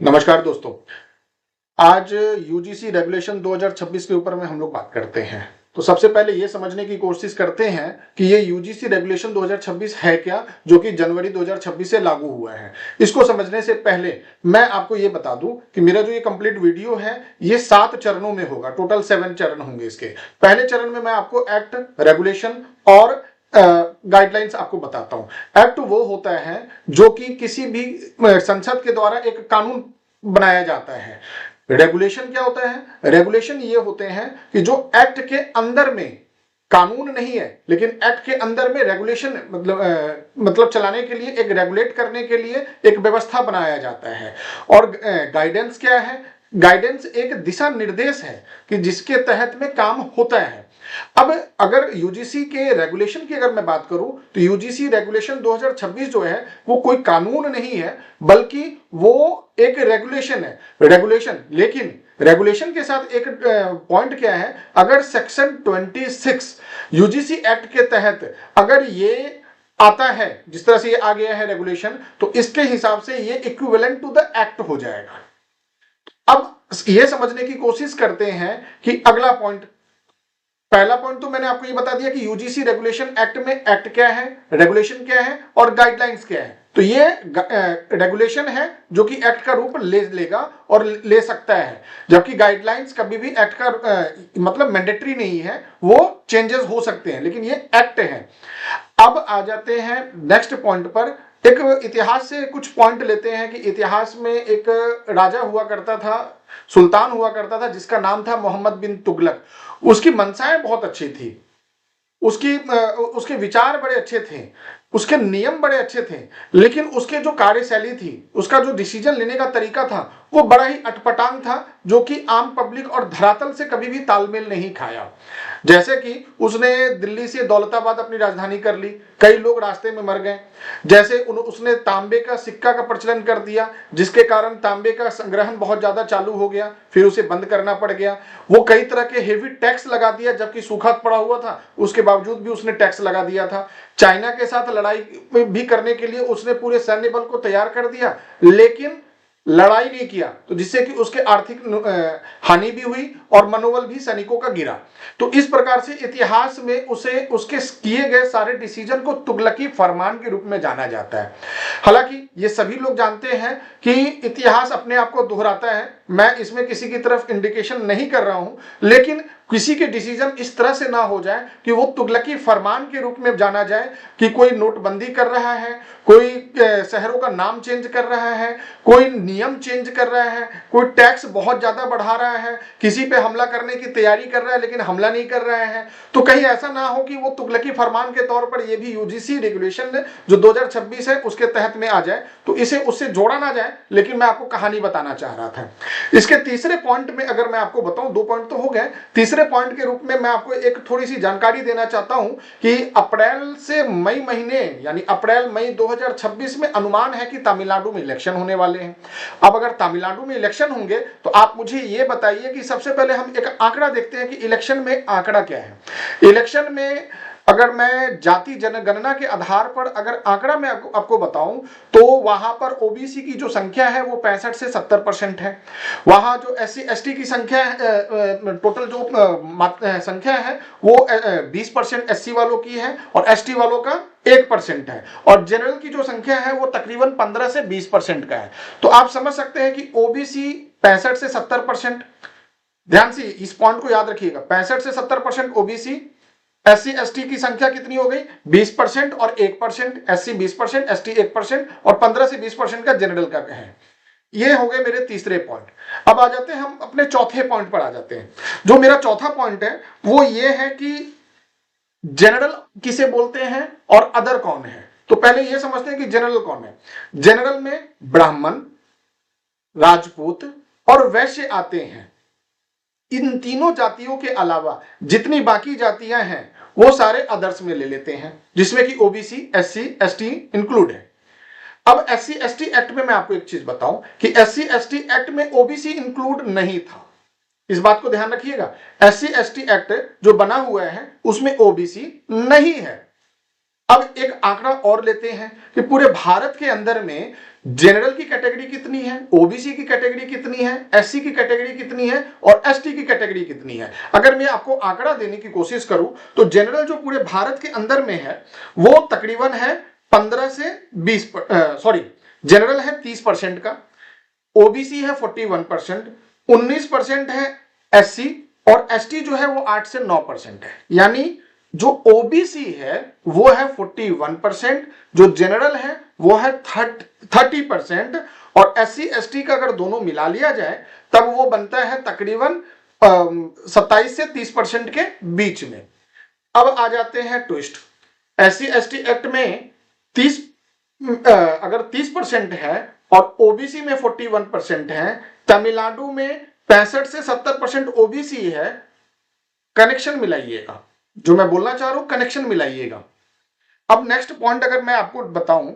नमस्कार दोस्तों। आज यूजीसी रेगुलेशन 2026 के ऊपर में हम लोग बात करते हैं। तो सबसे पहले ये समझने की कोशिश करते हैं कि ये यूजीसी रेगुलेशन 2026 है क्या, जो कि जनवरी 2026 से लागू हुआ है। इसको समझने से पहले मैं आपको ये बता दूं कि मेरा जो ये कंप्लीट वीडियो है ये 7 चरणों में होगा। टोटल 7 चरण होंगे इसके। पहले चरण में मैं आपको एक्ट, रेगुलेशन और गाइडलाइंस आपको बताता हूं। एक्ट वो होता है जो कि किसी भी संसद के द्वारा एक कानून बनाया जाता है। रेगुलेशन क्या होता है? रेगुलेशन ये होते हैं कि जो एक्ट के अंदर में कानून नहीं है, लेकिन एक्ट के अंदर में रेगुलेशन मतलब चलाने के लिए, एक रेगुलेट करने के लिए एक व्यवस्था बनाया जाता है। और गाइडेंस क्या है? गाइडेंस एक दिशा निर्देश है कि जिसके तहत में काम होता है। अब अगर यूजीसी के रेगुलेशन की अगर मैं बात करूं तो यूजीसी रेगुलेशन 2026 जो है वो कोई कानून नहीं है, बल्कि वो एक रेगुलेशन है। रेगुलेशन, लेकिन रेगुलेशन के साथ एक पॉइंट क्या है, अगर सेक्शन 26 यूजीसी एक्ट के तहत अगर ये आता है, जिस तरह से ये आ गया है रेगुलेशन, तो इसके हिसाब से ये इक्विवेलेंट टू द एक्ट हो जाएगा। अब ये समझने की कोशिश करते हैं कि अगला पॉइंट, पहला पॉइंट तो मैंने आपको ये बता दिया कि यूजीसी रेगुलेशन एक्ट में एक्ट क्या है, रेगुलेशन क्या है और गाइडलाइंस क्या है। तो ये रेगुलेशन है जो कि एक्ट का रूप ले लेगा और ले सकता है, जबकि गाइडलाइंस कभी भी एक्ट का मतलब मैंडेटरी नहीं है, वो चेंजेस हो सकते हैं, लेकिन ये एक्ट है। अब आ जाते हैं नेक्स्ट पॉइंट पर। एक इतिहास से कुछ पॉइंट लेते हैं कि इतिहास में एक राजा हुआ करता था, सुल्तान हुआ करता था, जिसका नाम था मोहम्मद बिन तुगलक। उसकी मंशाएं बहुत अच्छी थी, उसके विचार बड़े अच्छे थे, उसके नियम बड़े अच्छे थे, लेकिन उसके जो कार्यशैली थी, उसका जो डिसीजन लेने का तरीका था, वो बड़ा ही अटपटांग था, जो कि आम पब्लिक और धरातल से कभी भी तालमेल नहीं खाया। जैसे कि उसने दिल्ली से दौलताबाद अपनी राजधानी कर ली, कई लोग रास्ते में मर गए। जैसे उसने तांबे का सिक्का का प्रचलन कर दिया, जिसके कारण तांबे का संग्रहण बहुत ज्यादा चालू हो गया, फिर उसे बंद करना पड़ गया। वो कई तरह के हेवी टैक्स लगा दिया, जबकि सूखा पड़ा हुआ था, उसके बावजूद भी उसने टैक्स लगा दिया था। चाइना के साथ लड़ाई भी करने के लिए उसने पूरे सैन्य बल को तैयार कर दिया, लेकिन लड़ाई नहीं किया, तो जिससे कि उसके आर्थिक हानि भी हुई और मनोबल भी सैनिकों का गिरा। तो इस प्रकार से इतिहास में उसे उसके किए गए सारे डिसीजन को तुगलकी फरमान के रूप में जाना जाता है। हालांकि ये सभी लोग जानते हैं कि इतिहास अपने आप को दोहराता है, मैं इसमें किसी की तरफ इंडिकेशन नहीं कर रहा हूं, लेकिन किसी के डिसीजन इस तरह से ना हो जाए कि वो तुगलकी फरमान के रूप में जाना जाए, कि कोई नोटबंदी कर रहा है, कोई शहरों का नाम चेंज कर रहा है, कोई नियम चेंज कर रहा है, कोई टैक्स बहुत ज्यादा बढ़ा रहा है, किसी पे हमला करने की तैयारी कर रहा है लेकिन हमला नहीं कर रहा है। तो कहीं ऐसा ना हो कि वो तुगलकी फरमान के तौर पर ये भी यूजीसी रेगुलेशन जो 2026 है उसके तहत में आ जाए, तो इसे उससे जोड़ा ना जाए। लेकिन मैं आपको कहानी बताना चाह रहा था। इसके तीसरे पॉइंट में अगर मैं आपको बताऊं, 2 पॉइंट तो हो गए, तीसरे पॉइंट के रूप में मैं आपको एक थोड़ी सी जानकारी देना चाहता हूं कि अप्रैल से मई महीने, यानी अप्रैल मई 2026 में अनुमान है कि तमिलनाडु में इलेक्शन होने वाले हैं। अब अगर तमिलनाडु में इलेक्शन होंगे तो आप मुझे ये बताइए कि सबसे पहले हम एक आंकड़ा देखते हैं कि इलेक्शन में आंकड़ा क्या है। इलेक्शन में अगर मैं जाति जनगणना के आधार पर अगर आंकड़ा मैं आपको बताऊं, तो वहां पर ओबीसी की जो संख्या है वो 65 से 70% है। वहां जो एससी एसटी की संख्या टोटल जो संख्या है वो 20% एससी वालों की है और एसटी वालों का 1% है, और जनरल की जो संख्या है वो तकरीबन 15 से 20% का है। तो आप समझ सकते हैं कि ओबीसी 65 से 70%, ध्यान से इस पॉइंट को याद रखिएगा, 65 से 70% ओबीसी, एससी एसटी की संख्या कितनी हो गई 20% और 1%, एससी 20%, एसटी 1% और 15 से 20% का जनरल का है। ये हो गए मेरे तीसरे पॉइंट। अब आ जाते हैं हम अपने चौथे पॉइंट पर आ जाते हैं। जो मेरा चौथा पॉइंट है वो ये है कि जनरल किसे बोलते हैं और अदर कौन है। तो पहले ये समझते हैं कि जनरल कौन है। जनरल में ब्राह्मण, राजपूत और वैश्य आते हैं। इन तीनों जातियों के अलावा जितनी बाकी जातियां हैं वो सारे अदर्स में ले लेते हैं, जिसमें कि ओबीसी, एससी, एसटी इंक्लूड है। अब एससी एसटी एक्ट में मैं आपको एक चीज बताऊं कि एससी एसटी एक्ट में ओबीसी इंक्लूड नहीं था। इस बात को ध्यान रखिएगा, एससी एसटी एक्ट जो बना हुआ है उसमें ओबीसी नहीं है। अब एक आंकड़ा और लेते हैं कि पूरे भारत के अंदर में जनरल की कैटेगरी कितनी है, ओबीसी की कैटेगरी कितनी है, एससी की कैटेगरी कितनी है और एसटी की कैटेगरी कितनी है। अगर मैं आपको आंकड़ा देने की कोशिश करूं तो जनरल जो पूरे भारत के अंदर में है वो तकरीबन है 15 से 20 सॉरी जनरल है 30% का, ओबीसी है 41%, 19% है एससी और एसटी जो है वो 8 से 9% है। यानी जो ओबीसी है वो है 41%, जो जनरल है वो है 30% और एससी एसटी का अगर दोनों मिला लिया जाए तब वो बनता है तकरीबन 27 से 30% के बीच में। अब आ जाते हैं ट्विस्ट, एससी एसटी एक्ट में 30 अगर 30% है और ओबीसी में 41% है, तमिलनाडु में 65 से 70% ओबीसी है। कनेक्शन मिलाइएगा, जो मैं बोलना चाह रहा हूं कनेक्शन मिलाइएगा। अब नेक्स्ट पॉइंट अगर मैं आपको बताऊं,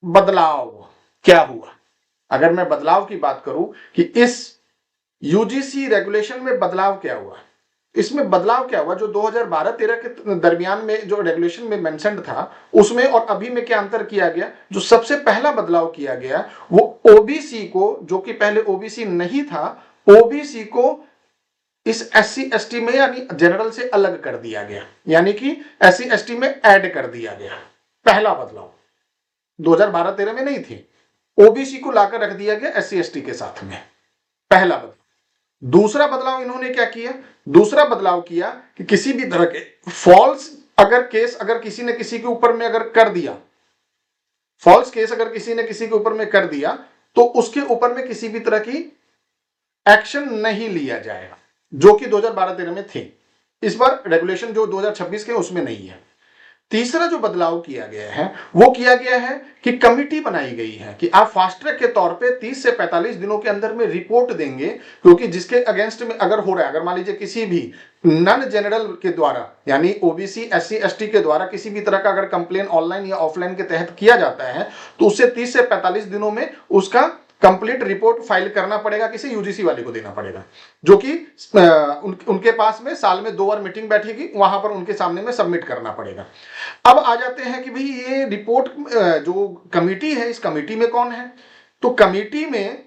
बदलाव क्या हुआ। अगर मैं बदलाव की बात करूं कि इस यूजीसी रेगुलेशन में बदलाव क्या हुआ, इसमें बदलाव क्या हुआ, जो 2012-13 के दरमियान में जो रेगुलेशन में मेंशन्ड था उसमें और अभी में क्या अंतर किया गया। जो सबसे पहला बदलाव किया गया वो ओबीसी को, जो कि पहले ओबीसी नहीं था, ओबीसी को इस एससी एसटी में यानी जनरल से अलग कर दिया गया, यानी कि एससी एसटी में ऐड कर दिया गया। पहला बदलाव 2012-13 में नहीं थी, ओबीसी को लाकर रख दिया गया एससी एसटी के साथ में, पहला बदलाव। दूसरा बदलाव इन्होंने क्या किया, दूसरा बदलाव किया कि किसी भी तरह के फॉल्स अगर केस अगर किसी ने किसी के ऊपर में अगर कर दिया, फॉल्स केस अगर किसी ने किसी के ऊपर में कर दिया तो उसके ऊपर में किसी भी तरह की एक्शन नहीं लिया जाएगा, जो कि 2012-13 में थे। इस बार रेगुलेशन जो 2026 के उसमें नहीं है। तीसरा जो बदलाव किया गया है वो किया गया है कि कमिटी बनाई गई है कि आप फास्ट ट्रैक के तौर पे 30 से 45 दिनों के अंदर में रिपोर्ट देंगे, क्योंकि जिसके अगेंस्ट में अगर हो रहा है, अगर मान लीजिए किसी भी नॉन जनरल के द्वारा यानी ओबीसी एससी एसटी के द्वारा किसी भी तरह का अगर कंप्लेन ऑनलाइन या ऑफलाइन के तहत किया जाता है तो उससे 30 से 45 दिनों में उसका कंप्लीट रिपोर्ट फाइल करना पड़ेगा, किसी यूजीसी वाले को देना पड़ेगा, जो कि उनके पास में साल में 2 बार मीटिंग बैठेगी, वहां पर उनके सामने में सबमिट करना पड़ेगा। अब आ जाते हैं कि भाई ये रिपोर्ट जो कमेटी है, इस कमेटी में कौन है, तो कमेटी में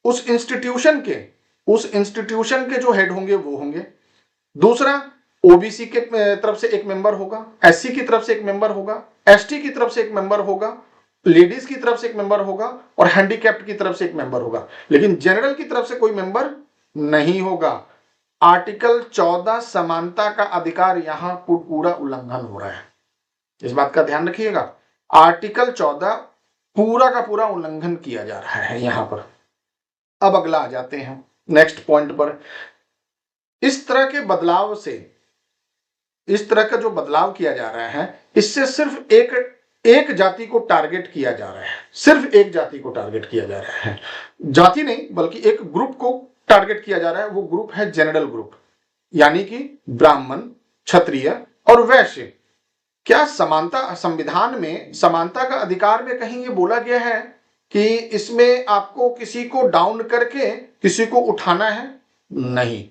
उस इंस्टीट्यूशन के जो हेड होंगे वो होंगे। दूसरा, ओबीसी के तरफ से एक मेंबर होगा, एससी की तरफ से एक मेंबर होगा, एसटी की तरफ से एक मेंबर होगा, लेडीज की तरफ से एक मेंबर होगा और हैंडीकैप्ड की तरफ से एक मेंबर होगा। लेकिन जनरल की तरफ से कोई मेंबर नहीं होगा। आर्टिकल 14 समानता का अधिकार यहां पूरा उल्लंघन हो रहा है, इस बात का ध्यान रखिएगा। आर्टिकल 14 पूरा का पूरा उल्लंघन किया जा रहा है यहां पर। अब अगला आ जाते हैं नेक्स्ट पॉइंट पर। इस तरह के बदलाव से, इस तरह का जो बदलाव किया जा रहा है, इससे सिर्फ एक जाति को टारगेट किया जा रहा है, सिर्फ एक जाति को टारगेट किया जा रहा है। जाति नहीं बल्कि एक ग्रुप को टारगेट किया जा रहा है, वो ग्रुप है जनरल ग्रुप, यानी कि ब्राह्मण, क्षत्रिय और वैश्य। क्या समानता, संविधान में समानता का अधिकार में कहीं ये बोला गया है कि इसमें आपको किसी को डाउन करके किसी को उठाना है? नहीं।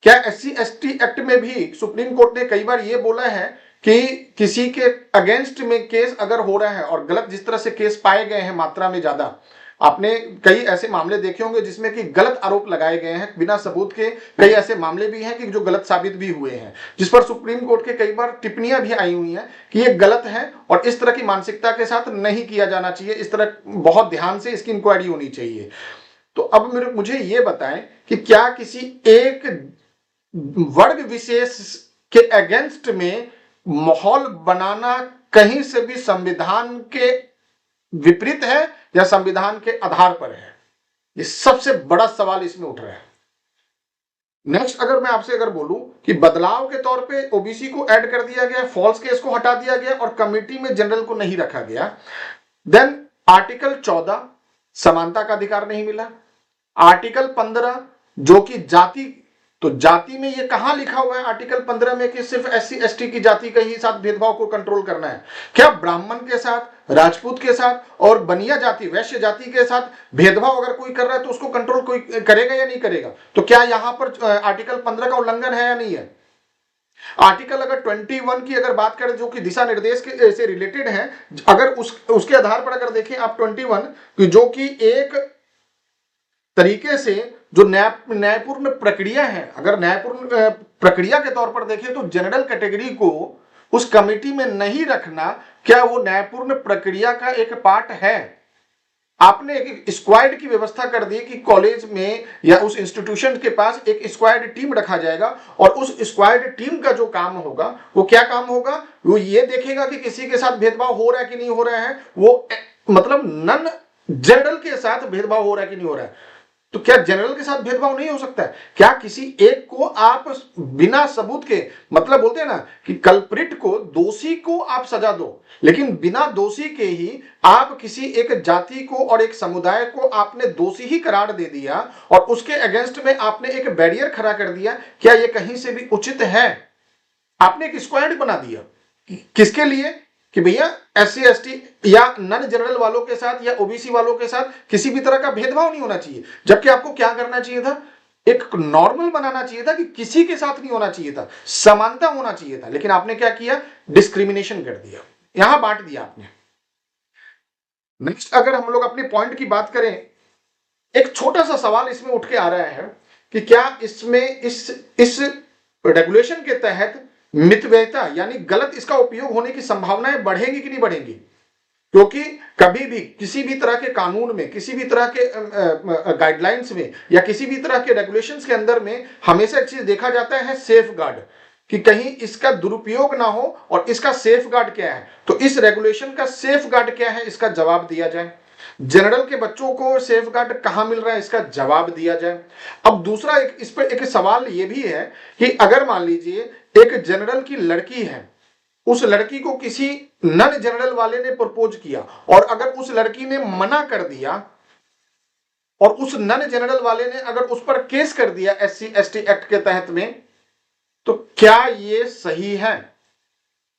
क्या एससी एसटी एक्ट में भी सुप्रीम कोर्ट ने कई बार ये बोला है कि किसी के अगेंस्ट में केस अगर हो रहा है और गलत जिस तरह से केस पाए गए हैं मात्रा में ज्यादा, आपने कई ऐसे मामले देखे होंगे जिसमें कि गलत आरोप लगाए गए हैं बिना सबूत के, कई ऐसे मामले भी हैं कि जो गलत साबित भी हुए हैं, जिस पर सुप्रीम कोर्ट के कई बार टिप्पणियां भी आई हुई हैं कि ये गलत है और इस तरह की मानसिकता के साथ नहीं किया जाना चाहिए, इस तरह बहुत ध्यान से इसकी इंक्वायरी होनी चाहिए। तो अब मुझे ये बताएं कि क्या किसी एक वर्ग विशेष के अगेंस्ट में माहौल बनाना कहीं से भी संविधान के विपरीत है या संविधान के आधार पर है? ये सबसे बड़ा सवाल इसमें उठ रहा है। नेक्स्ट, अगर मैं आपसे अगर बोलूं कि बदलाव के तौर पे ओबीसी को ऐड कर दिया गया, फॉल्स केस को हटा दिया गया और कमिटी में जनरल को नहीं रखा गया, देन आर्टिकल 14 समानता का अधिकार नहीं मिला। आर्टिकल 15 जो कि जाति, तो जाति में ये कहां लिखा हुआ है आर्टिकल 15 में कि सिर्फ एससी एसटी की जाति के ही साथ भेदभाव को कंट्रोल करना है? क्या ब्राह्मण के साथ, राजपूत के साथ और बनिया जाति वैश्य जाति के साथ भेदभाव अगर कोई कर रहा है तो उसको कंट्रोल कोई करेगा या नहीं करेगा? तो क्या यहां पर आर्टिकल 15 का उल्लंघन है या नहीं है? आर्टिकल अगर 21 की अगर बात करें जो कि दिशा निर्देश के से रिलेटेड है, अगर उसके आधार पर अगर देखें आप 21 जो कि एक तरीके से जो न्यायपूर्ण प्रक्रिया है, अगर न्यायपूर्ण प्रक्रिया के तौर पर देखें तो जनरल कैटेगरी को उस कमेटी में नहीं रखना, क्या वो न्यायपूर्ण प्रक्रिया का एक पार्ट है? आपने एक स्क्वाड की व्यवस्था कर दी कि कॉलेज में या उस इंस्टीट्यूशन के पास एक स्क्वाड टीम रखा जाएगा और उस स्क्वाड टीम का जो काम होगा वो क्या काम होगा, वो ये देखेगा कि किसी के साथ भेदभाव हो रहा है कि नहीं हो रहा है, वो मतलब नन जनरल के साथ भेदभाव हो रहा है कि नहीं हो रहा है। तो क्या जनरल के साथ भेदभाव नहीं हो सकता है? क्या किसी एक को आप बिना सबूत के, मतलब बोलते हैं ना कि कल्प्रिट को, दोषी को आप सजा दो, लेकिन बिना दोषी के ही आप किसी एक जाति को और एक समुदाय को आपने दोषी ही करार दे दिया और उसके अगेंस्ट में आपने एक बैरियर खड़ा कर दिया, क्या यह कहीं से भी उचित है? आपने एक स्क्वाड बना दिया, किसके लिए? कि भैया SC ST या नन जनरल वालों के साथ या ओबीसी वालों के साथ किसी भी तरह का भेदभाव नहीं होना चाहिए, जबकि आपको क्या करना चाहिए था, एक नॉर्मल बनाना चाहिए था कि किसी के साथ नहीं होना चाहिए था, समानता होना चाहिए था, लेकिन आपने क्या किया, डिस्क्रिमिनेशन कर दिया, यहां बांट दिया आपने। नेक्स्ट अगर हम लोग अपने पॉइंट की बात करें, एक छोटा सा सवाल इसमें उठ के आ रहा है कि क्या इसमें इस रेगुलेशन के तहत मितव्ययिता यानी गलत इसका उपयोग होने की संभावनाएं बढ़ेंगी कि नहीं बढ़ेंगी? क्योंकि कभी भी किसी भी तरह के कानून में, किसी भी तरह के गाइडलाइंस में या किसी भी तरह के रेगुलेशंस के अंदर में हमेशा एक चीज देखा जाता है, सेफ गार्ड, कि कहीं इसका दुरुपयोग ना हो और इसका सेफ गार्ड क्या है। तो इस रेगुलेशन का सेफ गार्ड क्या है, इसका जवाब दिया जाए। जनरल के बच्चों को सेफ गार्ड कहां मिल रहा है, इसका जवाब दिया जाए। अब दूसरा इस पर एक सवाल यह भी है कि अगर मान लीजिए एक जनरल की लड़की है, उस लड़की को किसी नन जनरल वाले ने प्रपोज किया और अगर उस लड़की ने मना कर दिया और उस नन जनरल वाले ने अगर उस पर केस कर दिया SC ST एक्ट के तहत में, तो क्या ये सही है,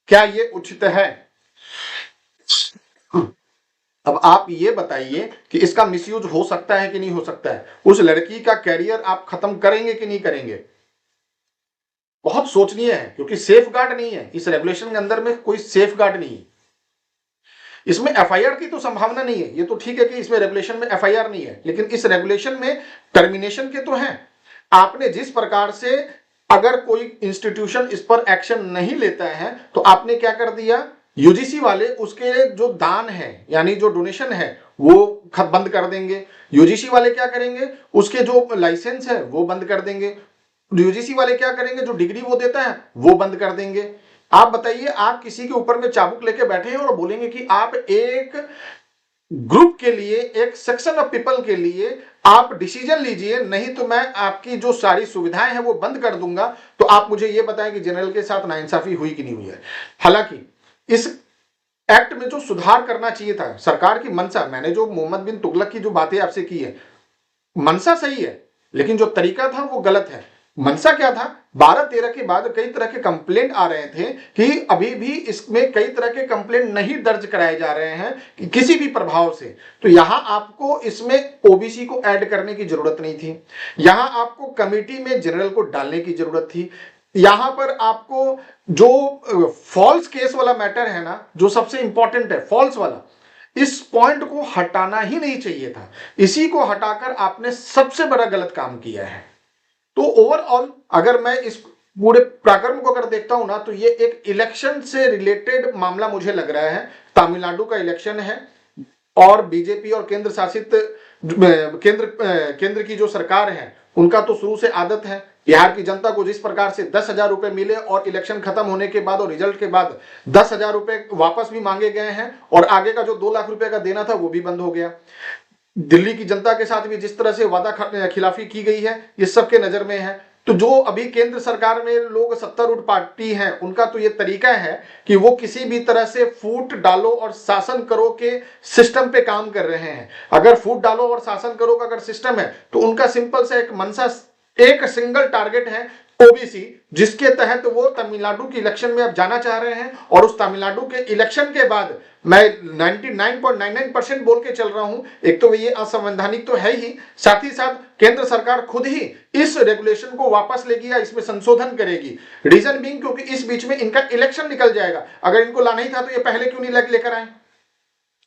क्या ये उचित है? अब आप ये बताइए कि इसका मिसयूज हो सकता है कि नहीं हो सकता है, उस लड़की का कैरियर आप खत्म करेंगे कि नहीं करेंगे? बहुत सोचनीय है, क्योंकि सेफ गार्ड नहीं है इस रेगुलेशन के अंदर में, कोई सेफ गार्ड नहीं है इसमें। FIR की तो संभावना नहीं है, ये तो ठीक है कि इसमें रेगुलेशन में FIR नहीं है, लेकिन इस रेगुलेशन में टर्मिनेशन के तो हैं। आपने जिस प्रकार से अगर कोई इंस्टीट्यूशन इस पर एक्शन नहीं लेता है तो आपने क्या कर दिया, यूजीसी वाले उसके जो दान है यानी जो डोनेशन है वो बंद कर देंगे। यूजीसी वाले क्या करेंगे, उसके जो लाइसेंस है वो बंद कर देंगे। यूजीसी वाले क्या करेंगे, जो डिग्री वो देता है वो बंद कर देंगे। आप बताइए, आप किसी के ऊपर में चाबुक लेके बैठे हैं और बोलेंगे कि आप एक ग्रुप के लिए, एक सेक्शन ऑफ पीपल के लिए आप डिसीजन लीजिए, नहीं तो मैं आपकी जो सारी सुविधाएं हैं वो बंद कर दूंगा। तो आप मुझे ये बताएं कि जनरल के साथ नाइंसाफी हुई कि नहीं हुई है? हालांकि इस एक्ट में जो सुधार करना चाहिए था, सरकार की मंशा, मैंने जो मोहम्मद बिन तुगलक की जो बातें आपसे की है, मंशा सही है, लेकिन जो तरीका था वो गलत है। मंशा क्या था, 12-13 के बाद कई तरह के कंप्लेंट आ रहे थे कि अभी भी इसमें कई तरह के कंप्लेंट नहीं दर्ज कराए जा रहे हैं कि किसी भी प्रभाव से। तो यहां आपको इसमें ओबीसी को ऐड करने की जरूरत नहीं थी, यहां आपको कमेटी में जनरल को डालने की जरूरत थी। यहां पर आपको जो फॉल्स केस वाला मैटर है ना, जो सबसे इंपॉर्टेंट है फॉल्स वाला, इस पॉइंट को हटाना ही नहीं चाहिए था। इसी को हटाकर आपने सबसे बड़ा गलत काम किया है। तो ओवरऑल अगर मैं इस पूरे प्रकरण को अगर देखता हूं ना, तो ये एक इलेक्शन से रिलेटेड मामला मुझे लग रहा है। तमिलनाडु का इलेक्शन है और बीजेपी और केंद्र शासित केंद्र की जो सरकार है उनका तो शुरू से आदत है, बिहार की जनता को जिस प्रकार से 10,000 रुपए मिले और इलेक्शन खत्म होने के बाद और रिजल्ट के बाद 10,000 रुपए वापस भी मांगे गए हैं और आगे का जो 2 लाख रुपए का देना था वो भी बंद हो गया। दिल्ली की जनता के साथ भी जिस तरह से वादा खिलाफी की गई है ये सबके नजर में है। तो जो अभी केंद्र सरकार में लोग सत्तारूढ़ पार्टी हैं, उनका तो ये तरीका है कि वो किसी भी तरह से फूट डालो और शासन करो के सिस्टम पे काम कर रहे हैं। अगर फूट डालो और शासन करो का अगर सिस्टम है तो उनका सिंपल सा एक मंशा, एक सिंगल टारगेट है, ओबीसी, जिसके तहत वो तमिलनाडु की इलेक्शन में अब जाना चाह रहे हैं, और उस तमिलनाडु के इलेक्शन के बाद मैं 99.99% बोल के चल रहा हूं, एक तो ये असंवैधानिक तो है ही, साथ ही साथ केंद्र सरकार खुद ही इस रेगुलेशन को वापस लेगी या इसमें संशोधन करेगी। रीजन बीइंग क्योंकि इस बीच में इनका इलेक्शन निकल जाएगा। अगर इनको लाना ही था तो ये पहले क्यों नहीं लेकर आए?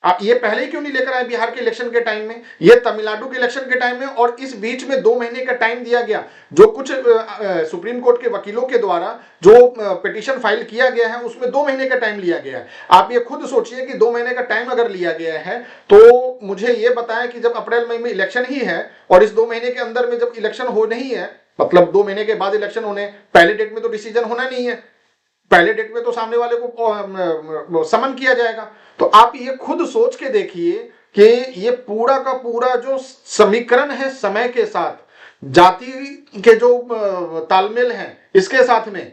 आप ये पहले ही क्यों नहीं लेकर आए बिहार के इलेक्शन के टाइम में, ये तमिलनाडु के इलेक्शन के टाइम में, और इस बीच में 2 महीने का टाइम दिया गया, जो कुछ सुप्रीम कोर्ट के वकीलों के द्वारा जो पिटीशन फाइल किया गया है उसमें 2 महीने का टाइम लिया गया है। आप ये खुद सोचिए कि 2 महीने का टाइम अगर लिया गया है तो मुझे ये बताएं कि जब अप्रैल मई में इलेक्शन ही है और इस 2 महीने के अंदर में जब इलेक्शन हो नहीं है, मतलब 2 महीने के बाद इलेक्शन होने, पहले डेट में तो डिसीजन होना नहीं है, पहले डेट में तो सामने वाले को समन किया जाएगा। तो आप ये खुद सोच के देखिए कि ये पूरा का पूरा जो समीकरण है समय के साथ, जाति के जो तालमेल है इसके साथ में,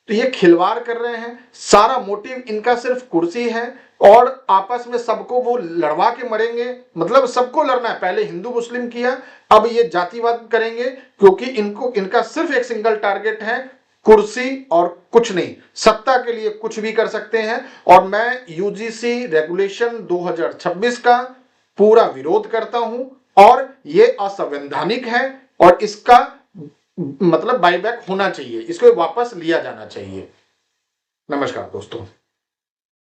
तो ये खिलवाड़ कर रहे हैं। सारा मोटिव इनका सिर्फ कुर्सी है और आपस में सबको वो लड़वा के मरेंगे, मतलब सबको लड़ना है। पहले हिंदू मुस्लिम किया, अब ये जातिवाद करेंगे, क्योंकि इनका सिर्फ एक सिंगल टारगेट है, कुर्सी और कुछ नहीं। सत्ता के लिए कुछ भी कर सकते हैं। और मैं यूजीसी रेगुलेशन 2026 का पूरा विरोध करता हूं और ये असंवैधानिक है और इसका मतलब बाईबैक होना चाहिए, इसको वापस लिया जाना चाहिए। नमस्कार दोस्तों।